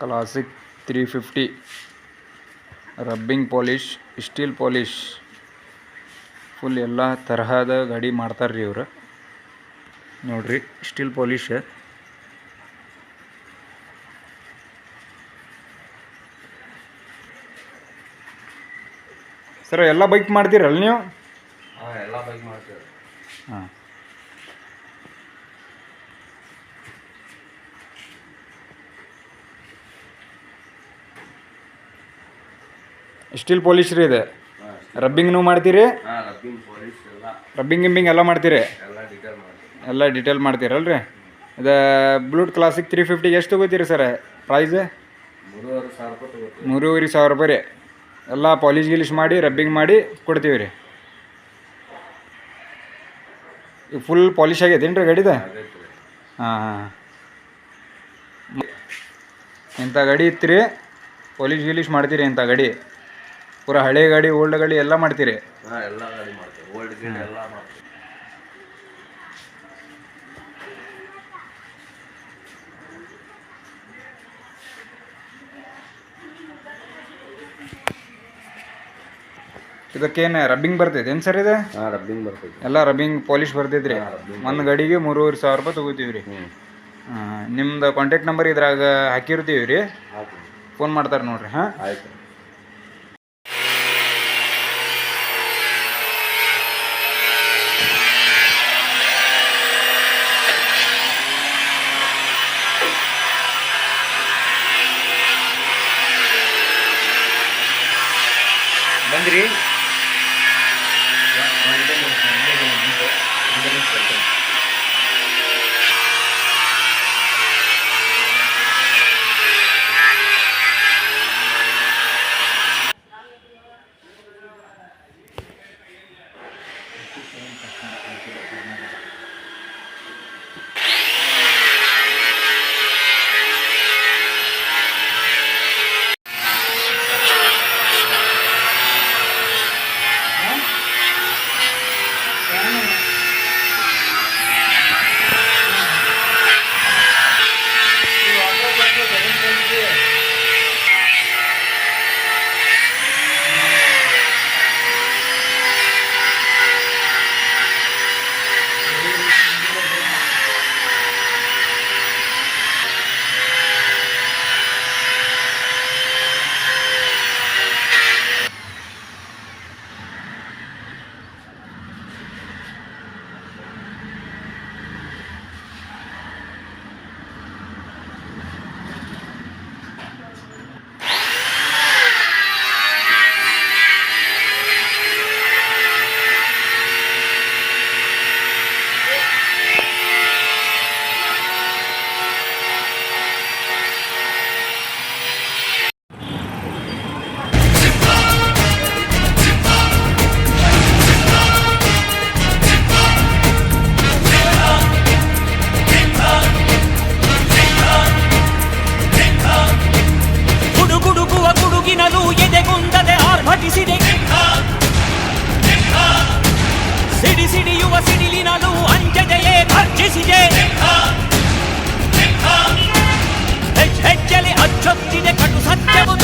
Classic 350 rubbing polish, steel polish, full ಎಲ್ಲ ತರಹದ ಗಾಡಿ ಮಾಡ್ತಾರೆ ರೀ ಇವರು. ನೋಡ್ರಿ ಸ್ಟೀಲ್ ಪಾಲಿಶ್. ಸರ್ ಎಲ್ಲ ಬೈಕ್ ಮಾಡ್ತೀರಲ್ಲ ನೀವು? ಎಲ್ಲ ಬೈಕ್ ಮಾಡ್ತೀವಿ. ಹಾಂ, ಸ್ಟೀಲ್ ಪಾಲಿಶ್ ರೀ ಇದೆ. ರಬ್ಬಿಂಗ್ನೂ ಮಾಡ್ತೀರಿ? ರಬ್ಬಿಂಗ್ ಪಾಲಿಶ್ ಎಲ್ಲ, ರಬ್ಬಿಂಗ್ ಗಿಂಬಿಂಗ್ ಎಲ್ಲ ಮಾಡ್ತೀರಿ? ಎಲ್ಲ ಡೀಟೇಲ್ ಮಾಡ್ತೀವಿ. ಎಲ್ಲ ಡೀಟೇಲ್ ಮಾಡ್ತೀರಲ್ರಿ? ಇದು ಬ್ಲೂಟ್ ಕ್ಲಾಸಿಕ್ 350 ಎಷ್ಟು ತೊಗೋತೀರಿ ಸರ್ ಪ್ರೈಸ್? 3,500 ರೂಪಾಯಿ ತಗೋತೀವಿ. 3,500 ರೂಪಾಯಿ ರೀ. ಎಲ್ಲ ಪಾಲಿಶ್ ಗಿಲಿಶ್ ಮಾಡಿ ರಬ್ಬಿಂಗ್ ಮಾಡಿ ಕೊಡ್ತೀವಿ ರೀ. ಈಗ ಫುಲ್ ಪಾಲಿಶ್ ಆಗೈತೇನು ರೀ ಗಾಡಿದ? ಹಾಂ ಹಾಂ, ಇಂಥ ಗಾಡಿ ಇತ್ತು ರೀ, ಪಾಲಿಶ್ ಗಿಲಿಶ್ ಮಾಡ್ತೀರಿ ಇಂಥ ಗಾಡಿ? ಪೂರ ಹಳೆ ಗಾಡಿ ಓಲ್ಡ್ ಗಾಡಿ ಎಲ್ಲ ಮಾಡ್ತೀರಿ? ಎಲ್ಲ ಗಾಡಿ ಮಾಡ್ತೀವಿ, ಓಲ್ಡ್ ಗಿಡ್ ಎಲ್ಲ ಮಾಡ್ತೀವಿ. ಇದಕ್ಕೇನು ರಬ್ಬಿಂಗ್ ಬರ್ತೈತೆ ಏನು ಸರ್ ಇದು? ರಬ್ಬಿಂಗ್ ಬರ್ತೈತಿ, ಎಲ್ಲ ರಬ್ಬಿಂಗ್ ಪಾಲಿಶ್ ಬರ್ತೈತೆ ರೀ. ಒಂದು ಗಾಡಿಗೆ 3,500 ರೂಪಾಯಿ ತೊಗೋತೀವಿ ರೀ. ಹಾಂ, ನಿಮ್ದು ಕಾಂಟ್ಯಾಕ್ಟ್ ನಂಬರ್ ಇದ್ರಾಗ ಹಾಕಿರ್ತೀವಿ ರೀ, ಫೋನ್ ಮಾಡ್ತಾರೆ ನೋಡಿರಿ. ಹಾಂ, ಆಯ್ತು. ಬಂದ್ರಿ? ಸಿಡಿಯುವ ಸಿಡಿಲಿನಲು ಅಂಜದೆಯೇ ಗರ್ಜಿಸಿದೆ. ಹೆಜ್ಜೆಲಿ ಅಚ್ಚೊತ್ತಿದೆ ಕಟು ಸತ್ಯವು